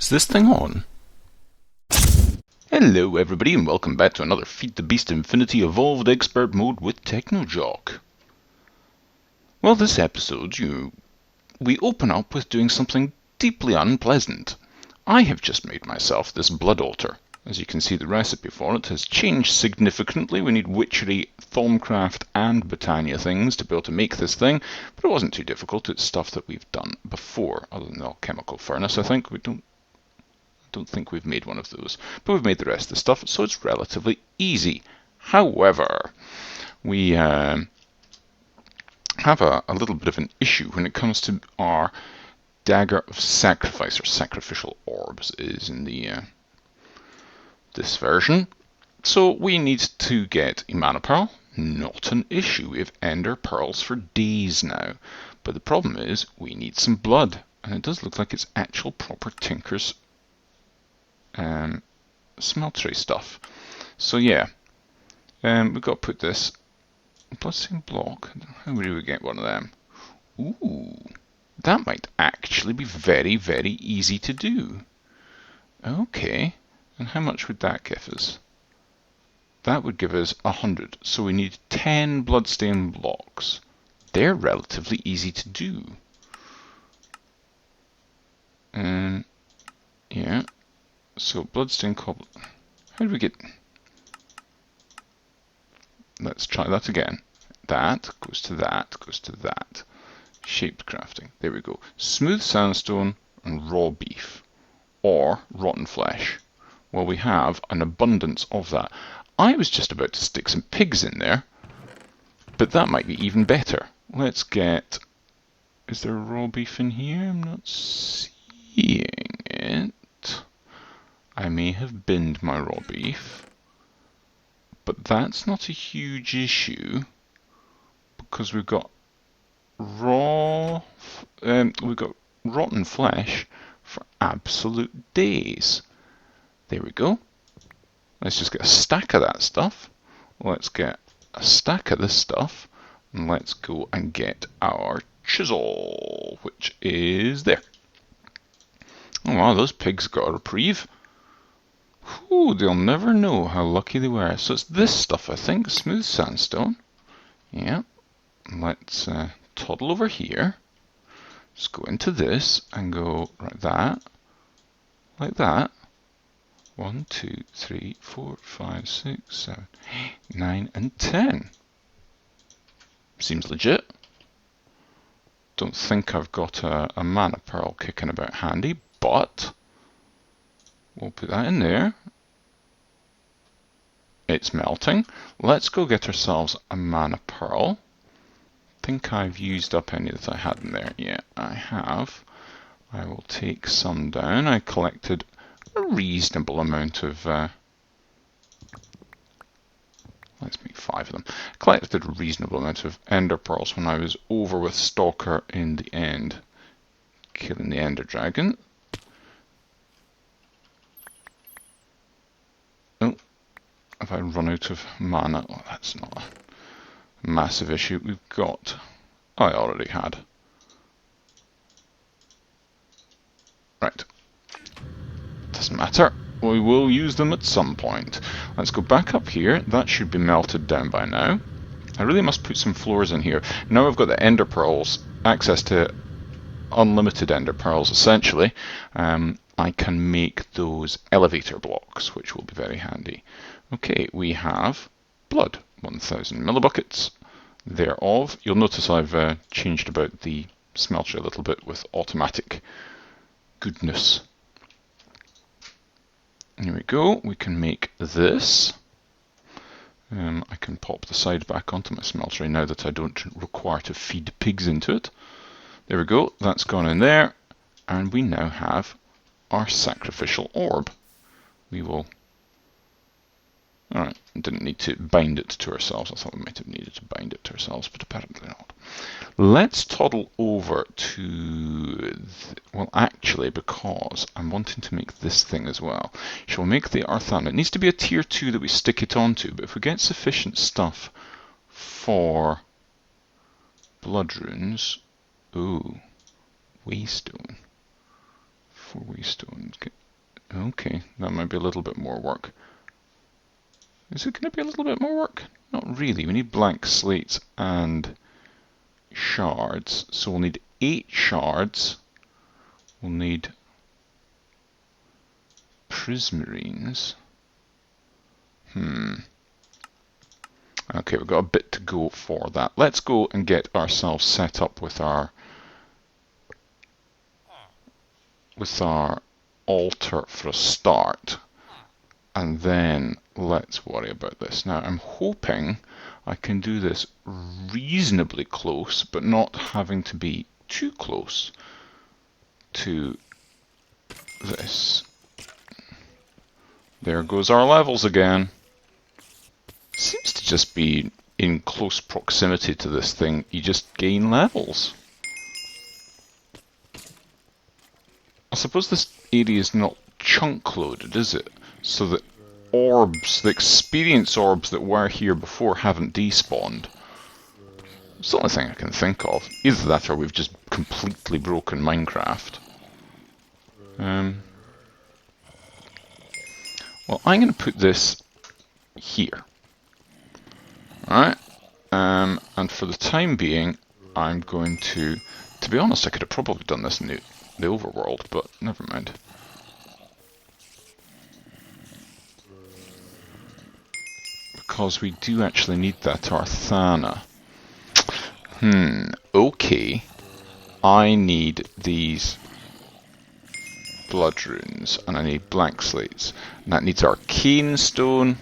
Is this thing on? Hello everybody and welcome back to another Feed the Beast Infinity Evolved Expert Mode with TechnoJock. Well, this episode, we open up with doing something deeply unpleasant. I have just made myself this blood altar. As you can see, the recipe for it has changed significantly. We need witchery, Thaumcraft and Botania things to be able to make this thing, but it wasn't too difficult. It's stuff that we've done before, other than the alchemical furnace, I think. I don't think we've made one of those, but we've made the rest of the stuff, so it's relatively easy. However, we have a little bit of an issue when it comes to our dagger of sacrifice, or sacrificial orbs is in the this version. So we need to get a mana pearl. Not an issue. We have ender pearls for days now, but the problem is we need some blood, and it does look like it's actual proper tinker's smeltery stuff. So yeah, we've got to put this bloodstained block. How do we get one of them? Ooh, that might actually be very, very easy to do. Okay, and how much would that give us? That would give us 100. So we need 10 bloodstained blocks. They're relatively easy to do. Yeah. So bloodstained cobble. How do we get? Let's try that again. That goes to that, goes to that. Shaped crafting. There we go. Smooth sandstone and raw beef, or rotten flesh. Well, we have an abundance of that. I was just about to stick some pigs in there, but that might be even better. Let's get. Is there raw beef in here? I'm not seeing it. I may have binned my raw beef, but that's not a huge issue because we've got we've got rotten flesh for absolute days. There we go. Let's just get a stack of that stuff. Let's get a stack of this stuff, and let's go and get our chisel, which is there. Oh wow, those pigs got a reprieve. Whew, they'll never know how lucky they were. So it's this stuff, I think, smooth sandstone. Yeah. Let's toddle over here. Just go into this and go like that. Like that. 1, 2, 3, 4, 5, 6, 7, 8, 9, and 10. Seems legit. Don't think I've got a mana pearl kicking about handy, but we'll put that in there. It's melting. Let's go get ourselves a mana pearl. I think I've used up any that I had in there. Yeah, I have. I will take some down. I collected a reasonable amount of... let's make 5 of them. I collected a reasonable amount of ender pearls when I was over with Stalker in the end, killing the ender dragon. Oh, have I run out of mana? Oh, that's not a massive issue. We've got... I already had. Right. Doesn't matter. We will use them at some point. Let's go back up here. That should be melted down by now. I really must put some floors in here. Now I've got the ender pearls, access to unlimited ender pearls essentially. I can make those elevator blocks, which will be very handy. Okay, we have blood, 1000 millibuckets thereof. You'll notice I've changed about the smelter a little bit with automatic goodness. Here we go, we can make this. I can pop the side back onto my smeltery now that I don't require to feed pigs into it. There we go, that's gone in there, and we now have our sacrificial orb. We will... Alright, didn't need to bind it to ourselves. I thought we might have needed to bind it to ourselves, but apparently not. Let's toddle over to... well, actually, because I'm wanting to make this thing as well. Shall we make the Arthan? It needs to be a tier 2 that we stick it onto, but if we get sufficient stuff for blood runes... Ooh, waystone. 4 waystone. Okay, that might be a little bit more work. Is it going to be a little bit more work? Not really. We need blank slates and shards. So we'll need 8 shards. We'll need prismarines. Okay, we've got a bit to go for that. Let's go and get ourselves set up with our altar for a start, and then let's worry about this. Now I'm hoping I can do this reasonably close, but not having to be too close to this. There goes our levels again. Seems to just be in close proximity to this thing, you just gain levels. I suppose this area is not chunk loaded, is it? So that orbs, the experience orbs that were here before haven't despawned. It's the only thing I can think of. Either that or we've just completely broken Minecraft. Well, I'm going to put this here. Alright, and for the time being, I'm going to be honest, I could have probably done this in the overworld, but never mind. Because we do actually need that Arthana. Okay. I need these blood runes, and I need blank slates. And that needs arcane stone.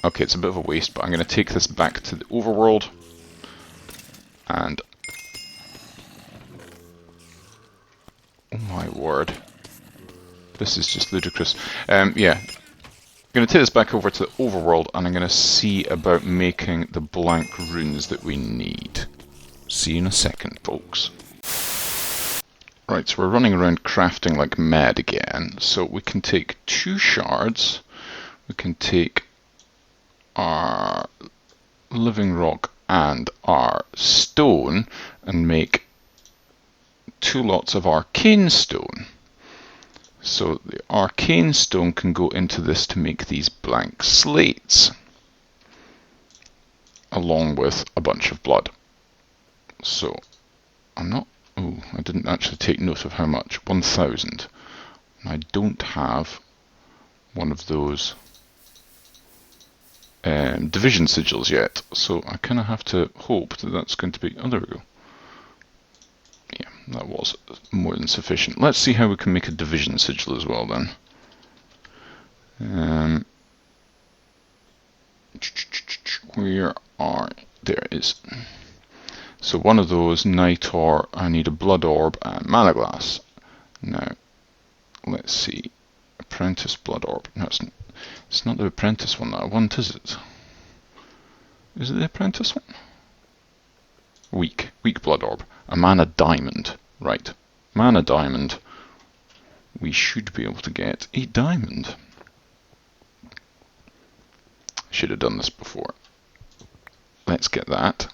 Okay, it's a bit of a waste, but I'm going to take this back to the overworld. And... oh my word. This is just ludicrous. Yeah. I'm going to take this back over to the overworld, and I'm going to see about making the blank runes that we need. See you in a second, folks. Right, so we're running around crafting like mad again. So we can take 2 shards. We can take our living rock and our stone and make 2 lots of arcane stone. So the arcane stone can go into this to make these blank slates, along with a bunch of blood. So I'm not... oh, I didn't actually take note of how much. 1,000. And I don't have one of those division sigils yet, so I kind of have to hope that that's going to be... oh, there we go. Yeah, that was more than sufficient. Let's see how we can make a division sigil as well then. Where are... there it is. So one of those, night ore, I need a blood orb and mana glass. Now, let's see. Apprentice blood orb. No, it's not the apprentice one that I want, is it? Is it the apprentice one? Weak blood orb. A mana diamond. Right. Mana diamond. We should be able to get a diamond. Should have done this before. Let's get that.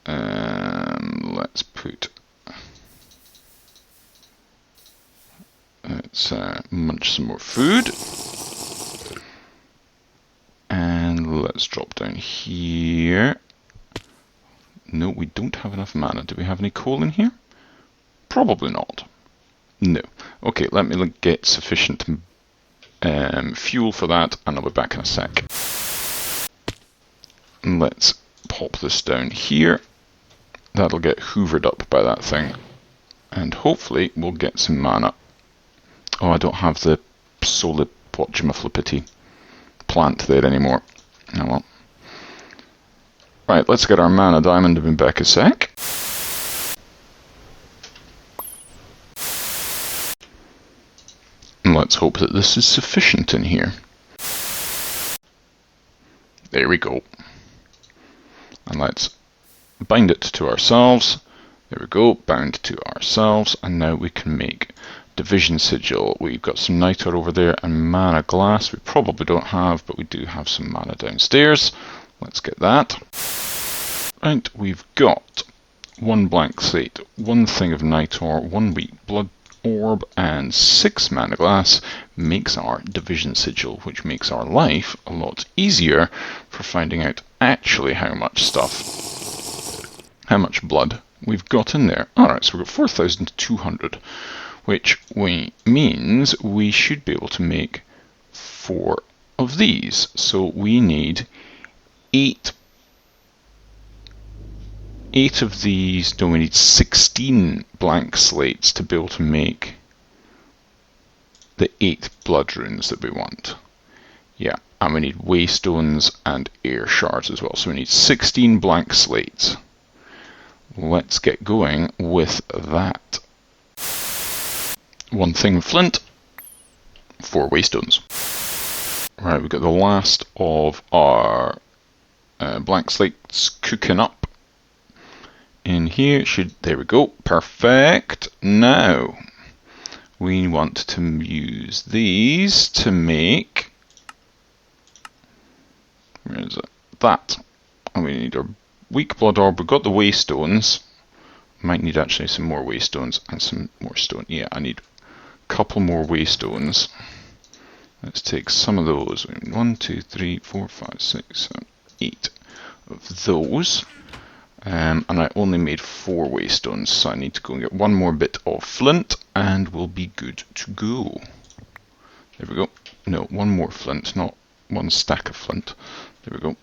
Let's put... let's munch some more food. And let's drop down here. No, we don't have enough mana. Do we have any coal in here? Probably not. No. Okay, let me get sufficient fuel for that, and I'll be back in a sec. And let's pop this down here. That'll get hoovered up by that thing. And hopefully we'll get some mana. Oh, I don't have the whatchamaflippity plant there anymore. Oh well. Right, let's get our mana diamond and be back a sec. And let's hope that this is sufficient in here. There we go. And let's bind it to ourselves. There we go, bound to ourselves. And now we can make division sigil. We've got some nitre over there and mana glass. We probably don't have, but we do have some mana downstairs. Let's get that. Right, we've got 1 blank slate, 1 thing of nitre, 1 weak blood orb and 6 mana glass makes our division sigil, which makes our life a lot easier for finding out actually how much blood we've got in there. Alright, so we've got 4,200, which means we should be able to make 4 of these. So we need 8 of these. No, we need 16 blank slates to be able to make the 8 blood runes that we want. Yeah, and we need waystones and air shards as well. So we need 16 blank slates. Let's get going with that. 1 thing of flint, 4 waystones. Right, we've got the last of our blank slates cooking up in here. There we go, perfect. Now we want to use these to make, where is it? That. And we need our weak blood orb. We've got the waystones. Might need actually some more waystones and some more stone. Yeah, I need a couple more waystones. Let's take some of those. 1, 2, 3, 4, 5, 6, 7, 8 of those. And I only made 4 waystones, so I need to go and get 1 more bit of flint, and we'll be good to go. There we go. No, 1 more flint, not 1 stack of flint. There we go.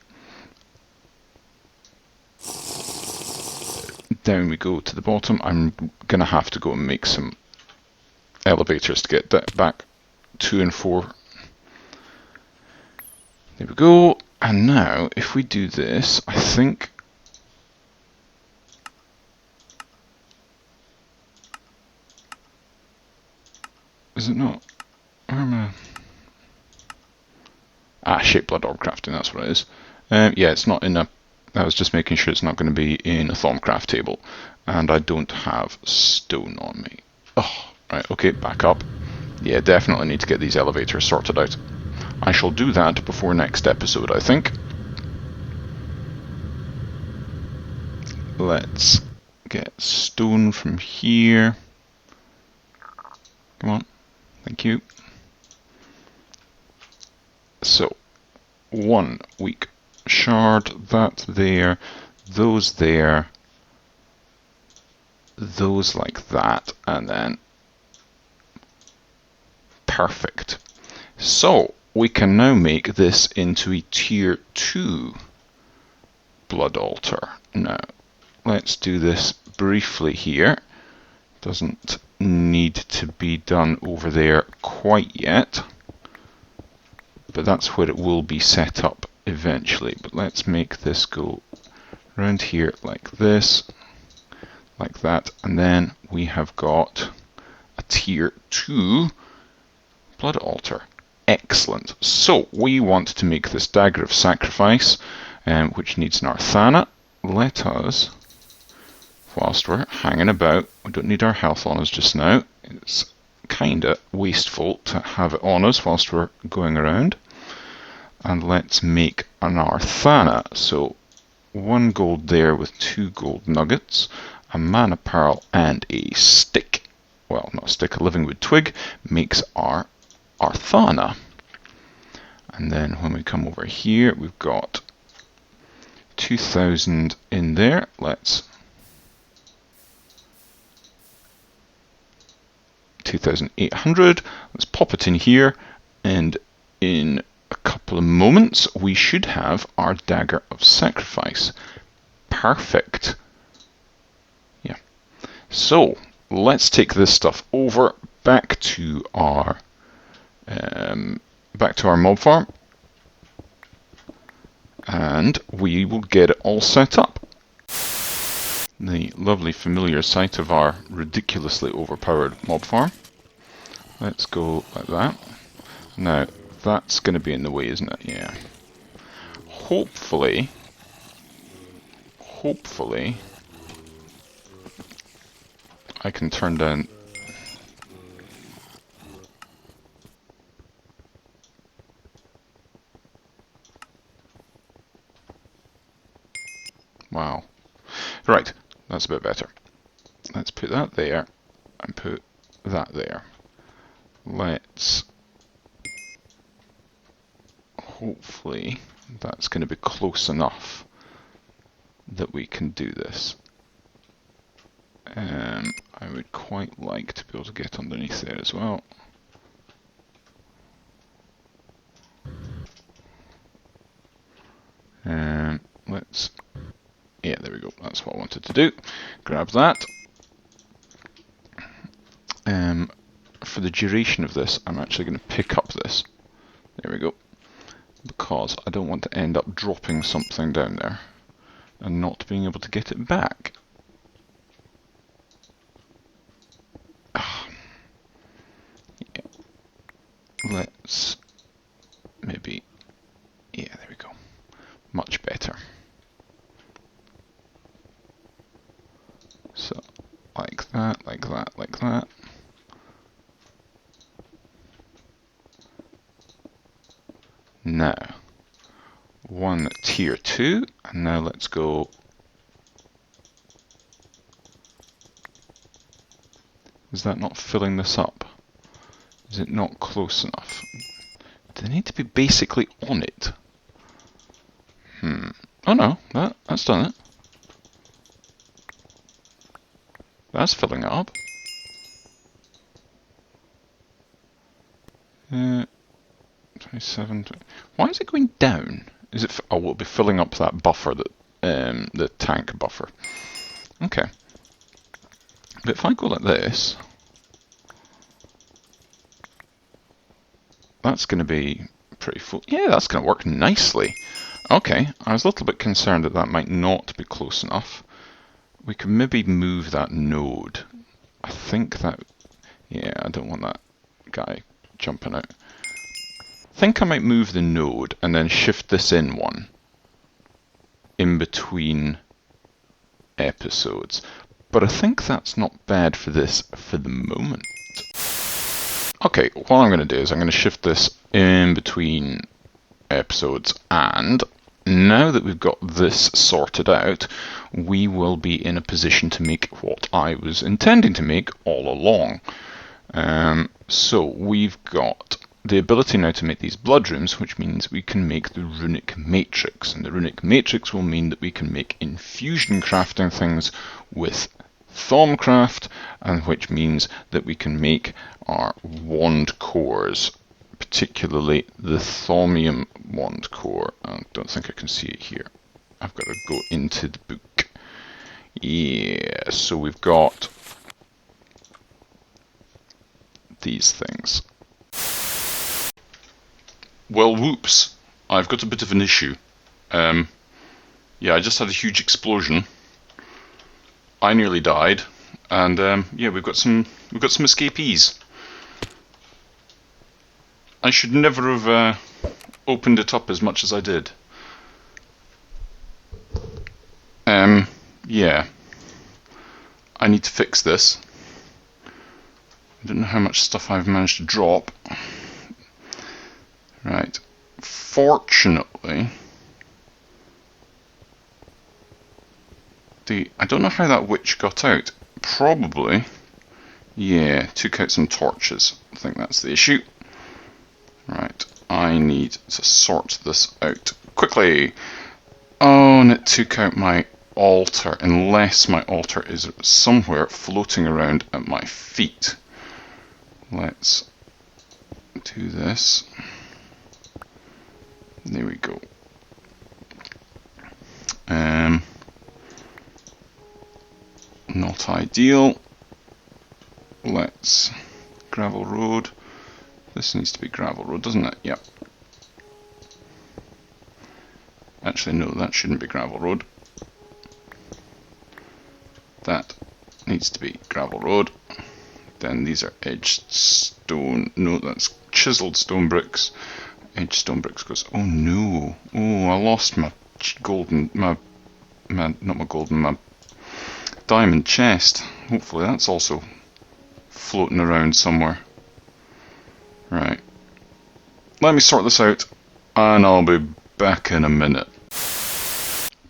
Down we go to the bottom. I'm going to have to go and make some elevators to get that back 2 and 4. There we go. And now, if we do this, I think... Is it not? Where am I? Ah, shape blood orb crafting, that's what it is. Yeah, it's not in a... I was just making sure it's not going to be in a Thaumcraft table. And I don't have stone on me. Oh, right, okay, back up. Yeah, definitely need to get these elevators sorted out. I shall do that before next episode, I think. Let's get stone from here. Come on. Thank you. So, 1 weak shard, that there, those like that, and then perfect. So, we can now make this into a tier 2 blood altar. Now, let's do this briefly here. Doesn't need to be done over there quite yet, but that's where it will be set up eventually. But let's make this go around here like this, like that, and then we have got a tier 2 blood altar. Excellent. So we want to make this dagger of sacrifice, which needs an Arthana. Let us, whilst we're hanging about, we don't need our health on us just now. It's kind of wasteful to have it on us whilst we're going around. And let's make an Arthana. So 1 gold there with 2 gold nuggets, a mana pearl and a stick. Well, not a stick, a living wood twig makes our Arthana. And then when we come over here, we've got 2,000 in there. Let's 2,800. Let's pop it in here, and in a couple of moments we should have our dagger of sacrifice. Perfect. Yeah. So let's take this stuff over back to our mob farm, and we will get it all set up. The lovely familiar sight of our ridiculously overpowered mob farm. Let's go like that. Now, that's going to be in the way, isn't it? Yeah. Hopefully, I can turn down... Wow. Right, that's a bit better. Let's put that there, and put that there. Let's... hopefully that's going to be close enough that we can do this. I would quite like to be able to get underneath there as well. Let's... yeah, there we go. That's what I wanted to do. Grab that. For the duration of this, I'm actually going to pick up this. There we go. Because I don't want to end up dropping something down there and not being able to get it back. Yeah. Let's maybe... yeah, there we go. Much better. So, like that, like that, like that. Now, one tier 2, and now let's go. Is that not filling this up? Is it not close enough? Do they need to be basically on it? Oh no, that's done it. That's filling it up. 27. Why is it going down? Is it? Oh, we'll be filling up that buffer, that the tank buffer. Okay. But if I go like this, that's going to be pretty full. Yeah, that's going to work nicely. Okay, I was a little bit concerned that that might not be close enough. We could maybe move that node. I think that... yeah, I don't want that guy jumping out. I think I might move the node and then shift this in one in between episodes. But I think that's not bad for this for the moment. Okay, what I'm going to do is I'm going to shift this in between episodes, and now that we've got this sorted out, we will be in a position to make what I was intending to make all along. So we've got the ability now to make these blood rooms, which means we can make the runic matrix, and the runic matrix will mean that we can make infusion crafting things with Thaumcraft, and which means that we can make our wand cores, particularly the Thaumium wand core. I don't think I can see it here. I've got to go into the book. Yeah, so we've got these things. Well, whoops, I've got a bit of an issue. Yeah, I just had a huge explosion. I nearly died, and yeah, we've got some escapees. I should never have opened it up as much as I did. Yeah, I need to fix this. I don't know how much stuff I've managed to drop. Right, fortunately, I don't know how that witch got out. Probably, yeah, took out some torches. I think that's the issue. Right, I need to sort this out quickly. Oh, and it took out my altar, unless my altar is somewhere floating around at my feet. Let's do this. There we go. Not ideal. Let's gravel road. This needs to be gravel road, doesn't it? Yep. Actually, no, that shouldn't be gravel road. That needs to be gravel road. Then these are edged stone. No, that's chiseled stone bricks. Edged stone bricks goes. Oh no! Oh, I lost my golden, my diamond chest. Hopefully, that's also floating around somewhere. Right. Let me sort this out, and I'll be back in a minute.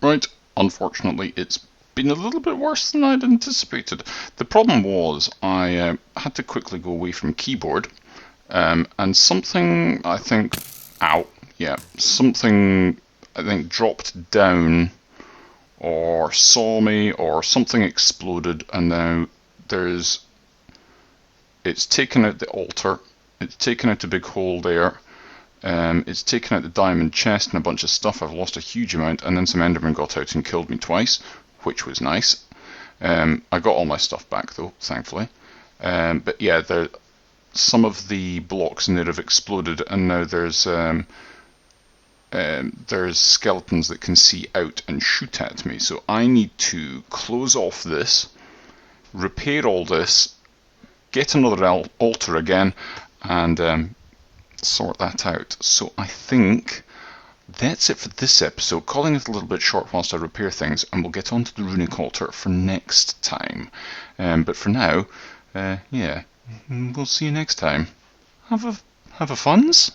Right. Unfortunately, it's been a little bit worse than I'd anticipated. The problem was I had to quickly go away from keyboard, and something I think, something I think dropped down or saw me or something exploded, and now it's taken out the altar, it's taken out a big hole there, it's taken out the diamond chest and a bunch of stuff. I've lost a huge amount, and then some Endermen got out and killed me twice, which was nice. I got all my stuff back though, thankfully. But yeah, some of the blocks in there have exploded, and now there's skeletons that can see out and shoot at me. So I need to close off this, repair all this, get another altar again, and sort that out. So I think that's it for this episode, calling it a little bit short whilst I repair things, and we'll get on to the runic altar for next time. But for now, yeah, we'll see you next time. Have a funs?